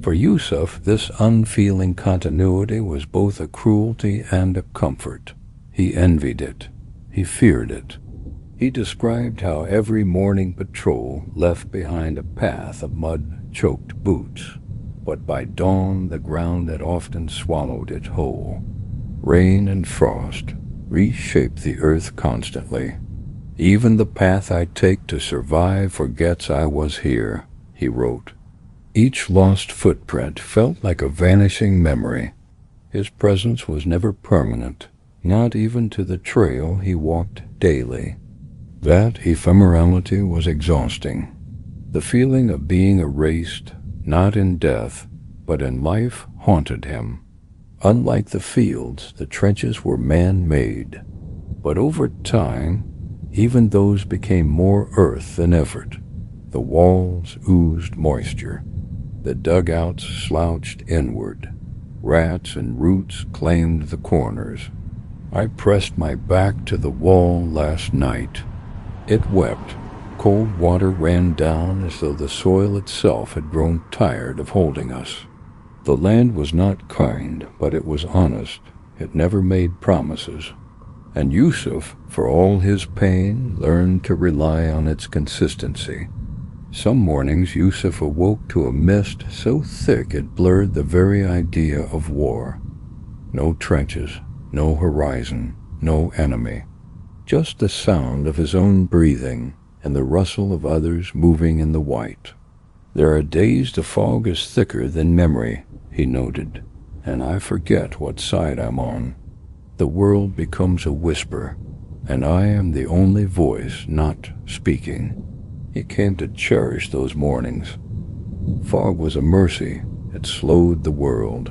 For Yusuf, this unfeeling continuity was both a cruelty and a comfort. He envied it. He feared it. He described how every morning patrol left behind a path of mud-choked boots, but by dawn the ground had often swallowed it whole. Rain and frost reshaped the earth constantly. "Even the path I take to survive forgets I was here," he wrote. Each lost footprint felt like a vanishing memory. His presence was never permanent, not even to the trail he walked daily. That ephemerality was exhausting. The feeling of being erased, not in death, but in life, haunted him. Unlike the fields, the trenches were man-made. But over time, even those became more earth than effort. The walls oozed moisture. The dugouts slouched inward. Rats and roots claimed the corners. I pressed my back to the wall last night. It wept. Cold water ran down as though the soil itself had grown tired of holding us. The land was not kind, but it was honest. It never made promises. And Yusuf, for all his pain, learned to rely on its consistency. Some mornings Yusuf awoke to a mist so thick it blurred the very idea of war. No trenches, no horizon, no enemy. Just the sound of his own breathing and the rustle of others moving in the white. "There are days the fog is thicker than memory," he noted, "and I forget what side I'm on. The world becomes a whisper, and I am the only voice not speaking." He came to cherish those mornings. Fog was a mercy. It slowed the world.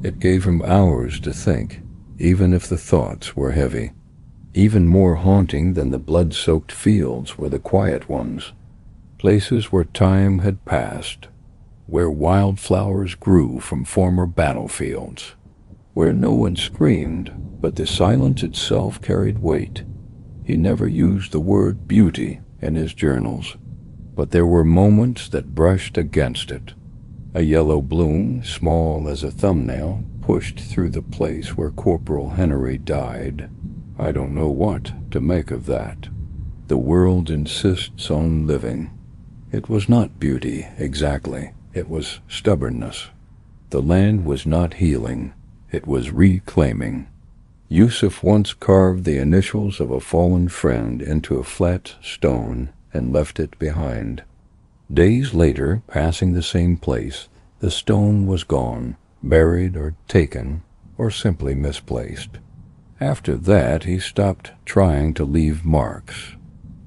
It gave him hours to think, even if the thoughts were heavy. Even more haunting than the blood-soaked fields were the quiet ones. Places where time had passed, where wildflowers grew from former battlefields, where no one screamed, but the silence itself carried weight. He never used the word beauty in his journals, but there were moments that brushed against it. A yellow bloom, small as a thumbnail, pushed through the place where Corporal Henry died. I don't know what to make of that. The world insists on living. It was not beauty, exactly. It was stubbornness. The land was not healing. It was reclaiming. Yusuf once carved the initials of a fallen friend into a flat stone and left it behind. Days later, passing the same place, the stone was gone, buried or taken, or simply misplaced. After that, he stopped trying to leave marks.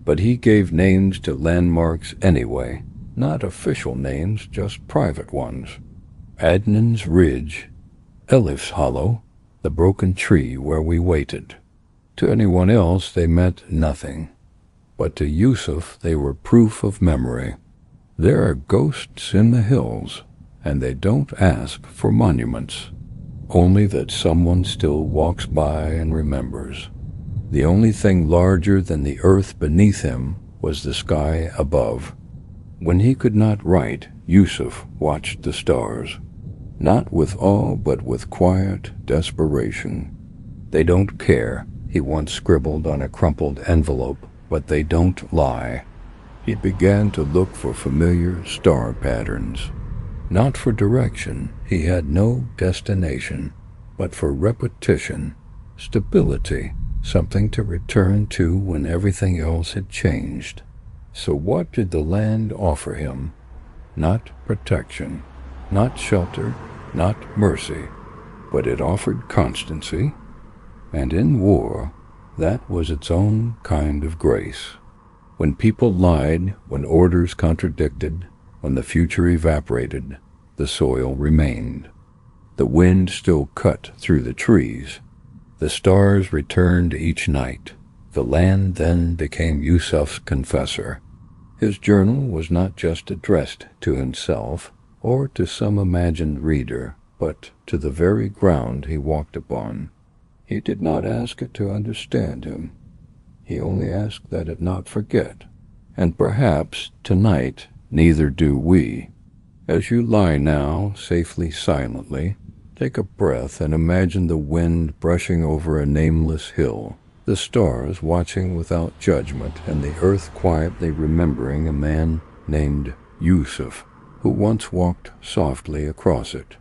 But he gave names to landmarks anyway, not official names, just private ones. Adnan's Ridge, Elif's Hollow, the broken tree where we waited. To anyone else they meant nothing, but to Yusuf they were proof of memory. There are ghosts in the hills, and they don't ask for monuments, only that someone still walks by and remembers. The only thing larger than the earth beneath him was the sky above. When he could not write, Yusuf watched the stars. Not with awe, but with quiet desperation. "They don't care," he once scribbled on a crumpled envelope, "but they don't lie." He began to look for familiar star patterns. Not for direction, he had no destination, but for repetition, stability, something to return to when everything else had changed. So what did the land offer him? Not protection, not shelter, not mercy, but it offered constancy, and in war, that was its own kind of grace. When people lied, when orders contradicted, when the future evaporated, the soil remained. The wind still cut through the trees. The stars returned each night. The land then became Yusuf's confessor. His journal was not just addressed to himself, or to some imagined reader, but to the very ground he walked upon. He did not ask it to understand him. He only asked that it not forget. And perhaps, tonight, neither do we. As you lie now, safely silently, take a breath and imagine the wind brushing over a nameless hill, the stars watching without judgment, and the earth quietly remembering a man named Yusuf, who once walked softly across it.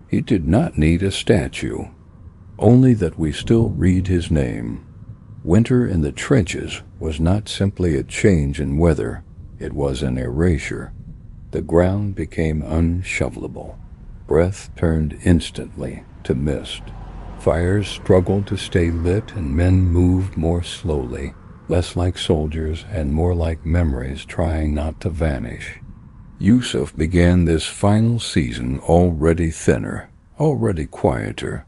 He did not need a statue, only that we still read his name. Winter in the trenches was not simply a change in weather, it was an erasure. The ground became unshovelable. Breath turned instantly to mist. Fires struggled to stay lit, and men moved more slowly, less like soldiers and more like memories trying not to vanish. Yusuf began this final season already thinner, already quieter.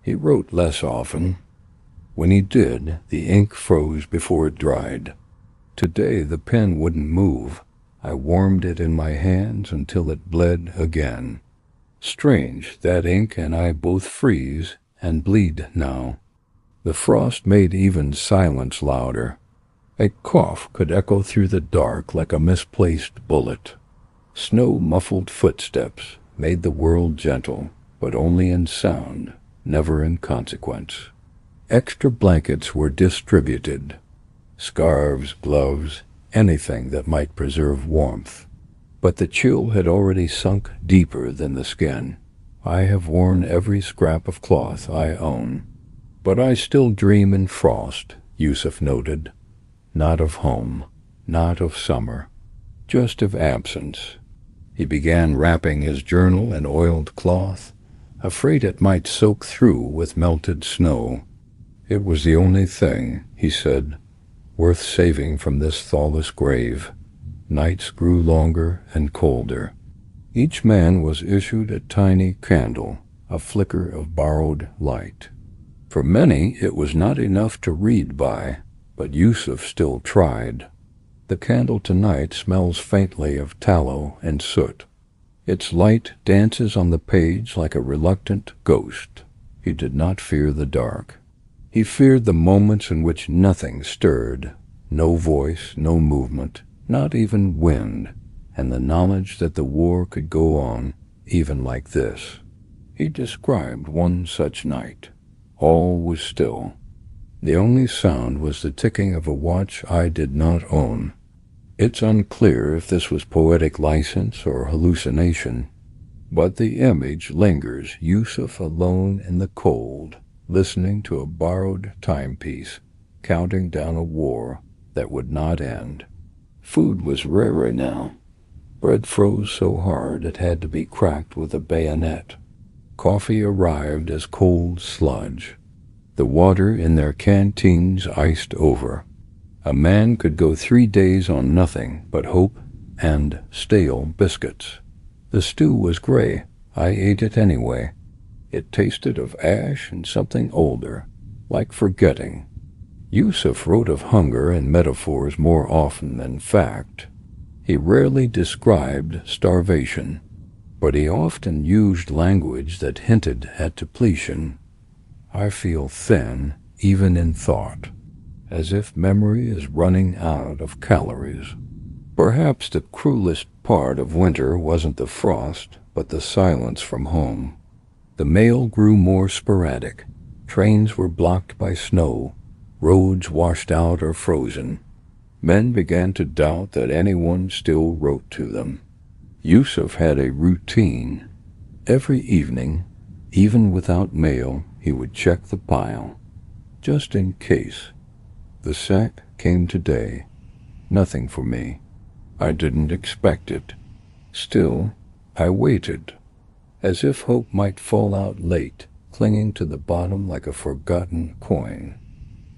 He wrote less often. When he did, the ink froze before it dried. Today the pen wouldn't move. I warmed it in my hands until it bled again. Strange, that ink and I both freeze and bleed now. The frost made even silence louder. A cough could echo through the dark like a misplaced bullet. Snow-muffled footsteps made the world gentle, but only in sound, never in consequence. Extra blankets were distributed. Scarves, gloves, anything that might preserve warmth. But the chill had already sunk deeper than the skin. I have worn every scrap of cloth I own. But I still dream in frost, Yusuf noted. Not of home, not of summer, just of absence. He began wrapping his journal in oiled cloth, afraid it might soak through with melted snow. It was the only thing, he said, worth saving from this thawless grave. Nights grew longer and colder. Each man was issued a tiny candle, a flicker of borrowed light. For many it was not enough to read by, but Yusuf still tried. The candle tonight smells faintly of tallow and soot. Its light dances on the page like a reluctant ghost. He did not fear the dark. He feared the moments in which nothing stirred, no voice, no movement, not even wind, and the knowledge that the war could go on, even like this. He described one such night. All was still. The only sound was the ticking of a watch I did not own. It's unclear if this was poetic license or hallucination, but the image lingers, Yusuf alone in the cold, listening to a borrowed timepiece, counting down a war that would not end. Food was rarer now. Bread froze so hard it had to be cracked with a bayonet. Coffee arrived as cold sludge. The water in their canteens iced over. A man could go 3 days on nothing but hope and stale biscuits. The stew was gray. I ate it anyway. It tasted of ash and something older, like forgetting. Yusuf wrote of hunger and metaphors more often than fact. He rarely described starvation, but he often used language that hinted at depletion. I feel thin, even in thought, as if memory is running out of calories. Perhaps the cruelest part of winter wasn't the frost, but the silence from home. The mail grew more sporadic. Trains were blocked by snow. Roads washed out or frozen. Men began to doubt that anyone still wrote to them. Yusuf had a routine. Every evening, even without mail, he would check the pile, just in case. The sack came today. Nothing for me. I didn't expect it. Still, I waited, as if hope might fall out late, clinging to the bottom like a forgotten coin.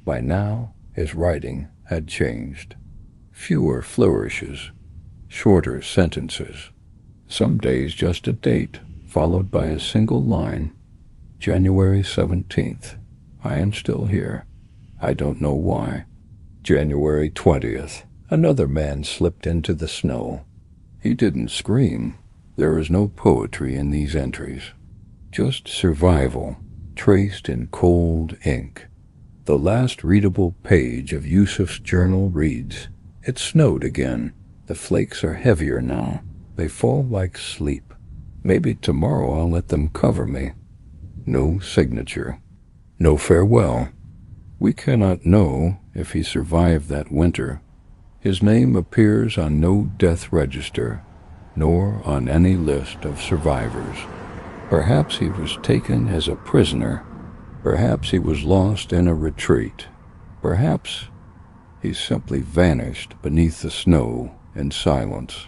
By now, his writing had changed. Fewer flourishes, shorter sentences. Some days just a date, followed by a single line. January 17th. I am still here. I don't know why. January 20th. Another man slipped into the snow. He didn't scream. There is no poetry in these entries. Just survival, traced in cold ink. The last readable page of Yusuf's journal reads, "It snowed again. The flakes are heavier now. They fall like sleep. Maybe tomorrow I'll let them cover me. No signature. No farewell. We cannot know if he survived that winter. His name appears on no death register, nor on any list of survivors. Perhaps he was taken as a prisoner. Perhaps he was lost in a retreat. Perhaps he simply vanished beneath the snow in silence.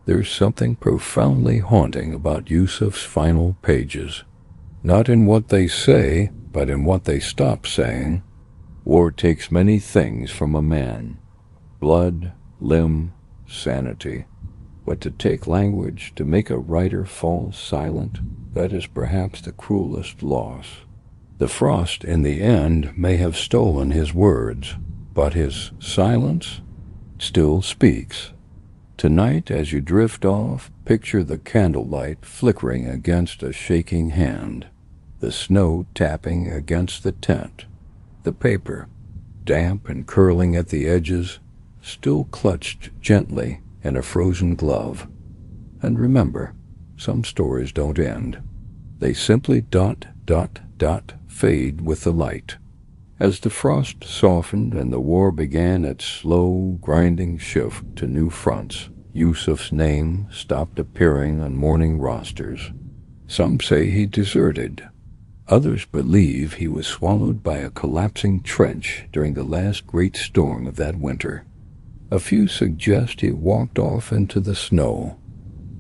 There's something profoundly haunting about Yusuf's final pages. Not in what they say, but in what they stop saying. War takes many things from a man. Blood, limb, sanity. But to take language, to make a writer fall silent, that is perhaps the cruelest loss. The frost, in the end, may have stolen his words, but his silence still speaks. Tonight, as you drift off, picture the candlelight flickering against a shaking hand, the snow tapping against the tent, the paper, damp and curling at the edges, still clutched gently in a frozen glove. And remember, some stories don't end. They simply fade with the light. As the frost softened and the war began its slow, grinding shift to new fronts, Yusuf's name stopped appearing on morning rosters. Some say he deserted. Others believe he was swallowed by a collapsing trench during the last great storm of that winter. A few suggest he walked off into the snow,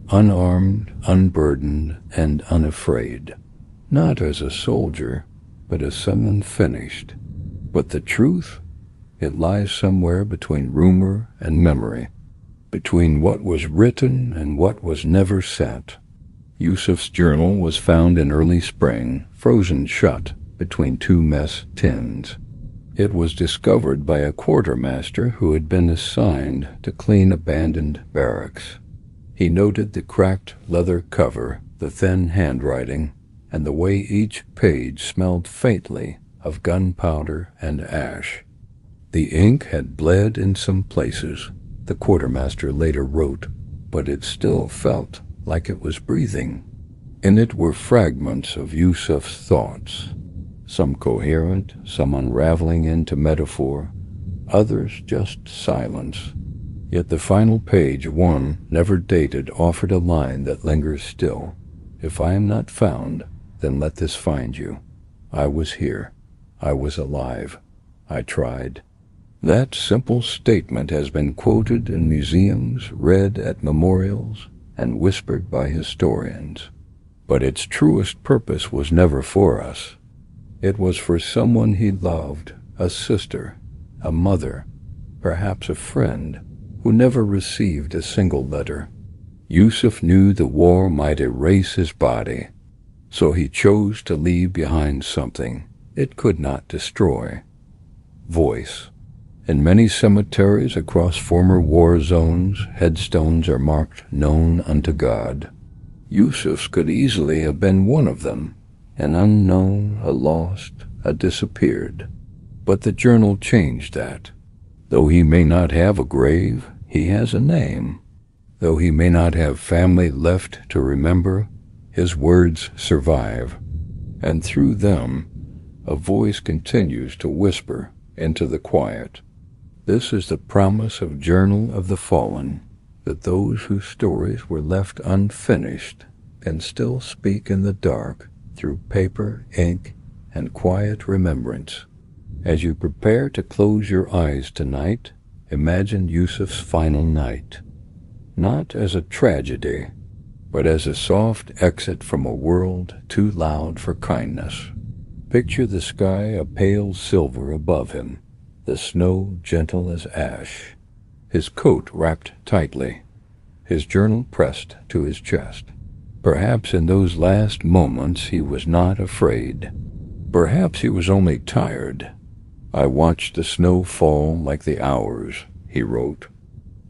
unarmed, unburdened, and unafraid. Not as a soldier, but as someone finished. But the truth? It lies somewhere between rumor and memory, between what was written and what was never said. Yusuf's journal was found in early spring, frozen shut between two mess tins. It was discovered by a quartermaster who had been assigned to clean abandoned barracks. He noted the cracked leather cover, the thin handwriting, and the way each page smelled faintly of gunpowder and ash. The ink had bled in some places, the quartermaster later wrote, but it still felt like it was breathing. In it were fragments of Yusuf's thoughts, some coherent, some unraveling into metaphor, others just silence. Yet the final page, one never dated, offered a line that lingers still. If I am not found, then let this find you. I was here. I was alive. I tried. That simple statement has been quoted in museums, read at memorials, and whispered by historians. But its truest purpose was never for us. It was for someone he loved, a sister, a mother, perhaps a friend, who never received a single letter. Yusuf knew the war might erase his body, so he chose to leave behind something it could not destroy. Voice. In many cemeteries across former war zones, headstones are marked "Known unto God." Yusuf's could easily have been one of them, an unknown, a lost, a disappeared. But the journal changed that. Though he may not have a grave, he has a name. Though he may not have family left to remember, his words survive. And through them, a voice continues to whisper into the quiet. This is the promise of Journal of the Fallen, that those whose stories were left unfinished can still speak in the dark through paper, ink, and quiet remembrance. As you prepare to close your eyes tonight, imagine Yusuf's final night, not as a tragedy, but as a soft exit from a world too loud for kindness. Picture the sky a pale silver above him, the snow gentle as ash, his coat wrapped tightly, his journal pressed to his chest. Perhaps in those last moments he was not afraid. Perhaps he was only tired. I watched the snow fall like the hours, he wrote.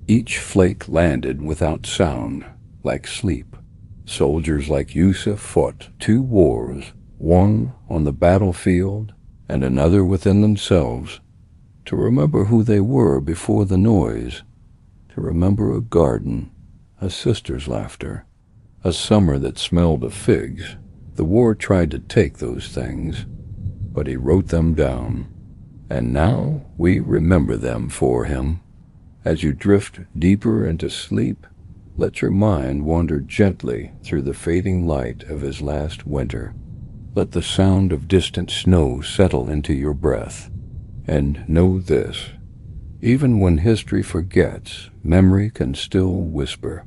Each flake landed without sound, like sleep. Soldiers like Yusuf fought two wars, one on the battlefield and another within themselves, to remember who they were before the noise, to remember a garden, a sister's laughter, a summer that smelled of figs. The war tried to take those things, but he wrote them down, and now we remember them for him. As you drift deeper into sleep, let your mind wander gently through the fading light of his last winter. Let the sound of distant snow settle into your breath. And know this, even when history forgets, memory can still whisper.